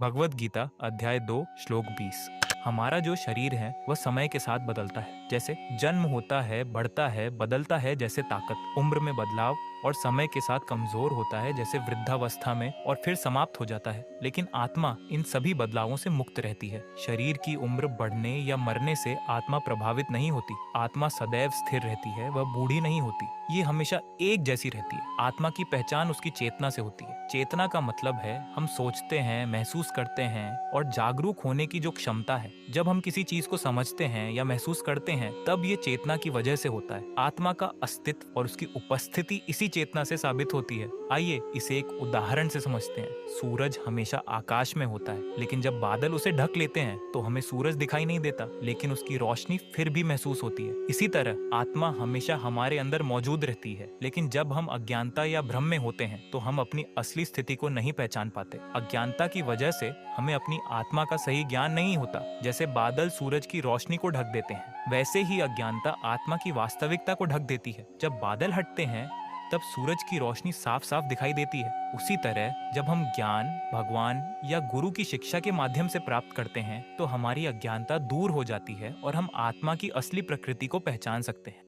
भगवत गीता अध्याय 2 श्लोक 20। हमारा जो शरीर है वह समय के साथ बदलता है। जैसे जन्म होता है, बढ़ता है, बदलता है जैसे ताकत, उम्र में बदलाव और समय के साथ कमजोर होता है जैसे वृद्धावस्था में और फिर समाप्त हो जाता है। लेकिन आत्मा इन सभी बदलावों से मुक्त रहती है। शरीर की उम्र बढ़ने या मरने से आत्मा प्रभावित नहीं होती। आत्मा सदैव स्थिर रहती है, वह बूढ़ी नहीं होती। ये हमेशा एक जैसी रहती है। आत्मा की पहचान उसकी चेतना से होती है। चेतना का मतलब है हम सोचते हैं, महसूस करते हैं और जागरूक होने की जो क्षमता है। जब हम किसी चीज को समझते हैं या महसूस करते हैं तब ये चेतना की वजह से होता है। आत्मा का अस्तित्व और उसकी उपस्थिति इसी चेतना से साबित होती है। आइए इसे एक उदाहरण से समझते हैं। सूरज हमेशा आकाश में होता है, लेकिन जब बादल उसे ढक लेते हैं तो हमें सूरज दिखाई नहीं देता, लेकिन उसकी रोशनी फिर भी महसूस होती है। इसी तरह आत्मा हमेशा हमारे अंदर मौजूद रहती है, लेकिन जब हम अज्ञानता या भ्रम में होते हैं तो हम अपनी असली स्थिति को नहीं पहचान पाते। अज्ञानता की वजह से हमें अपनी आत्मा का सही ज्ञान नहीं होता। जैसे बादल सूरज की रोशनी को ढक देते हैं, वैसे ही अज्ञानता आत्मा की वास्तविकता को ढक देती है। जब बादल हटते हैं तब सूरज की रोशनी साफ साफ दिखाई देती है। उसी तरह जब हम ज्ञान भगवान या गुरु की शिक्षा के माध्यम से प्राप्त करते हैं तो हमारी अज्ञानता दूर हो जाती है और हम आत्मा की असली प्रकृति को पहचान सकते हैं।